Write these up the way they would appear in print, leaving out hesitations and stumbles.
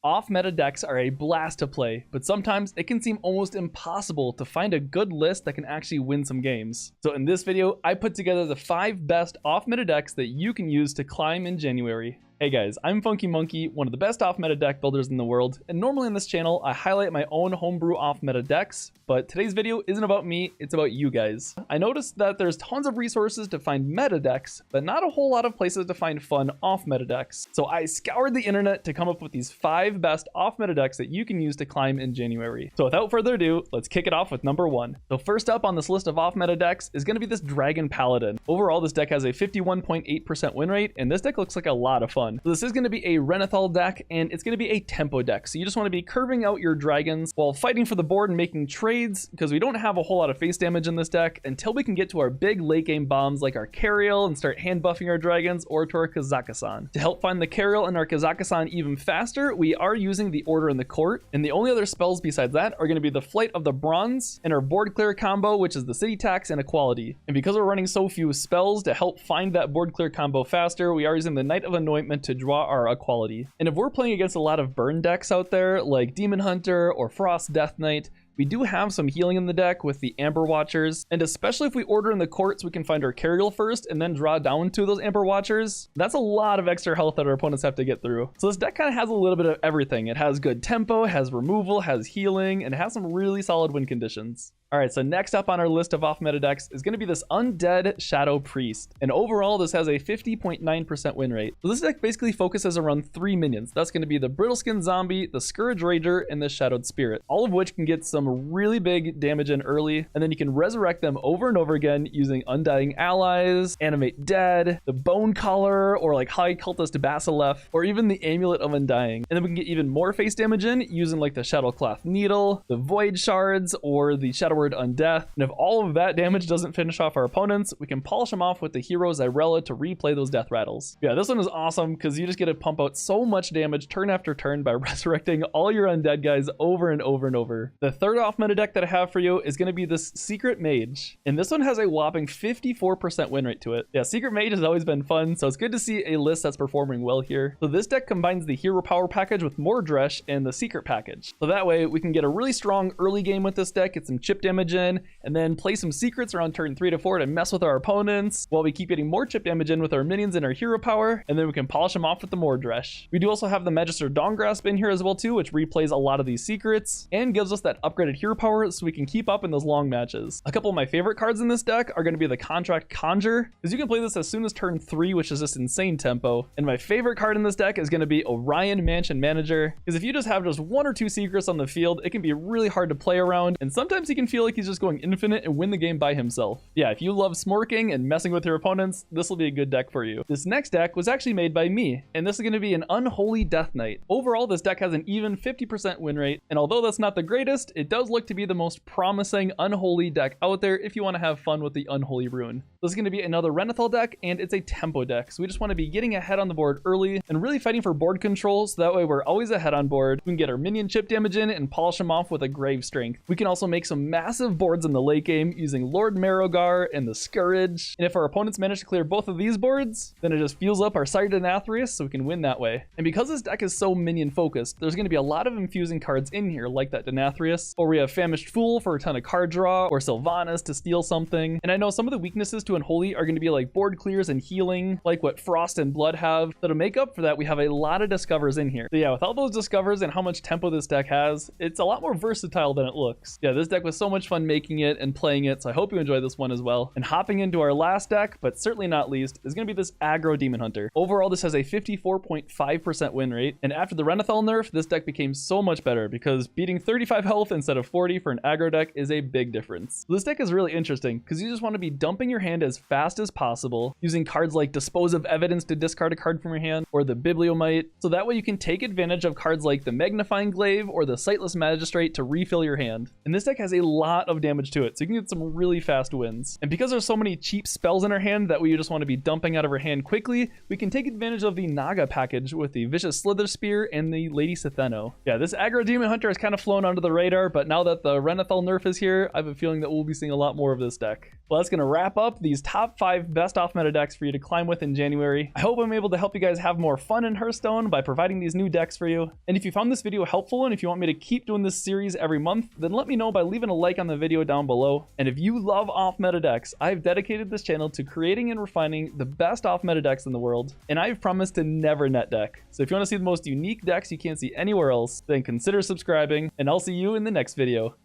Off-meta decks are a blast to play, but sometimes it can seem almost impossible to find a good list that can actually win some games. So in this video, I put together the 5 best off-meta decks that you can use to climb in January. Hey guys, I'm Funky Monki, one of the best off-meta deck builders in the world, and normally on this channel, I highlight my own homebrew off-meta decks, but today's video isn't about me, it's about you guys. I noticed that there's tons of resources to find meta decks, but not a whole lot of places to find fun off-meta decks. So I scoured the internet to come up with these 5 best off-meta decks that you can use to climb in January. So without further ado, let's kick it off with number 1. So first up on this list of off-meta decks is going to be this Dragon Paladin. Overall, this deck has a 51.8% win rate, and this deck looks like a lot of fun. So this is going to be a Renathal deck, and it's going to be a tempo deck. So you just want to be curving out your dragons while fighting for the board and making trades, because we don't have a whole lot of face damage in this deck until we can get to our big late game bombs like our Cariel and start hand buffing our dragons, or to our Kazakusan. To help find the Cariel and our Kazakusan even faster, we are using the Order in the Court, and the only other spells besides that are going to be the Flight of the Bronze and our board clear combo, which is the City Tax and Equality. And because we're running so few spells to help find that board clear combo faster, we are using the Knight of Anointment to draw our Equality. And if we're playing against a lot of burn decks out there like Demon Hunter or Frost Death Knight, we do have some healing in the deck with the Amber Watchers, and especially if we Order in the Court so we can find our Cariel first and then draw down to those Amber Watchers, that's a lot of extra health that our opponents have to get through. So this deck kind of has a little bit of everything. It has good tempo, has removal, has healing, and it has some really solid win conditions. Alright, so next up on our list of off-meta decks is going to be this Undead Shadow Priest. And overall, this has a 50.9% win rate. So this deck basically focuses around 3 minions. That's going to be the Brittleskin Zombie, the Scourge Rager, and the Shadowed Spirit. All of which can get some really big damage in early, and then you can resurrect them over and over again using Undying Allies, Animate Dead, the Bone Collar, or like High Cultist Basilief, or even the Amulet of Undying. And then we can get even more face damage in using like the Shadowcloth Needle, the Void Shards, or the Shadow Undeath. And if all of that damage doesn't finish off our opponents, we can polish them off with the hero Zyrella to replay those death rattles. Yeah, this one is awesome because you just get to pump out so much damage turn after turn by resurrecting all your undead guys over and over and over. The third off-meta deck that I have for you is going to be this Secret Mage, and this one has a whopping 54% win rate to it. Yeah, Secret Mage has always been fun, so it's good to see a list that's performing well here. So this deck combines the Hero Power package with Mordresh and the Secret package. So that way we can get a really strong early game with this deck, get some chip damage in, and then play some secrets around turn 3 to 4 to mess with our opponents while we keep getting more chip damage in with our minions and our hero power, and then we can polish them off with the Mordresh. We do also have the Magister Dawngrasp in here as well too, which replays a lot of these secrets and gives us that upgraded hero power so we can keep up in those long matches. A couple of my favorite cards in this deck are going to be the Contract Conjure, because you can play this as soon as turn 3, which is just insane tempo. And my favorite card in this deck is going to be Orion Mansion Manager, because if you just have just 1 or 2 secrets on the field, it can be really hard to play around, and sometimes he can feel like he's just going infinite and win the game by himself. Yeah, if you love smorking and messing with your opponents, this will be a good deck for you. This next deck was actually made by me, and this is going to be an Unholy Death Knight. Overall, this deck has an even 50% win rate, and although that's not the greatest, it does look to be the most promising Unholy deck out there if you want to have fun with the Unholy rune. This is going to be another Renathal deck, and it's a tempo deck, so we just want to be getting ahead on the board early and really fighting for board control, so that way we're always ahead on board. We can get our minion chip damage in and polish them off with a Grave Strength. We can also make some massive boards in the late game using Lord Marrowgar and the Scourge, and if our opponents manage to clear both of these boards, then it just fuels up our Sire Denathrius so we can win that way. And because this deck is so minion focused, there's going to be a lot of infusing cards in here like that Denathrius, or we have Famished Fool for a ton of card draw, or Sylvanas to steal something. And I know some of the weaknesses to Unholy are going to be like board clears and healing, like what Frost and Blood have. So to make up for that, we have a lot of Discovers in here. So yeah, with all those Discovers and how much tempo this deck has, it's a lot more versatile than it looks. Yeah, this deck was so much fun making it and playing it, so I hope you enjoy this one as well. And hopping into our last deck, but certainly not least, is going to be this Aggro Demon Hunter. Overall, this has a 54.5% win rate, and after the Renathal nerf, this deck became so much better because beating 35 health instead of 40 for an aggro deck is a big difference. So this deck is really interesting because you just want to be dumping your hand as fast as possible, using cards like Dispose of Evidence to discard a card from your hand, or the Bibliomite, so that way you can take advantage of cards like the Magnifying Glaive or the Sightless Magistrate to refill your hand. And this deck has a lot lot of damage to it, so you can get some really fast wins. And because there's so many cheap spells in our hand that we just want to be dumping out of our hand quickly, we can take advantage of the Naga package with the Vicious Slither Spear and the Lady Sitheno. Yeah, this aggro Demon Hunter has kind of flown under the radar, but now that the Renethal nerf is here, I have a feeling that we'll be seeing a lot more of this deck. Well, that's going to wrap up these top 5 best off-meta decks for you to climb with in January. I hope I'm able to help you guys have more fun in Hearthstone by providing these new decks for you. And if you found this video helpful and if you want me to keep doing this series every month, then let me know by leaving a like on the video down below. And if you love off-meta decks, I've dedicated this channel to creating and refining the best off-meta decks in the world, and I've promised to never net deck. So if you want to see the most unique decks you can't see anywhere else, then consider subscribing, and I'll see you in the next video.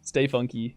Stay funky.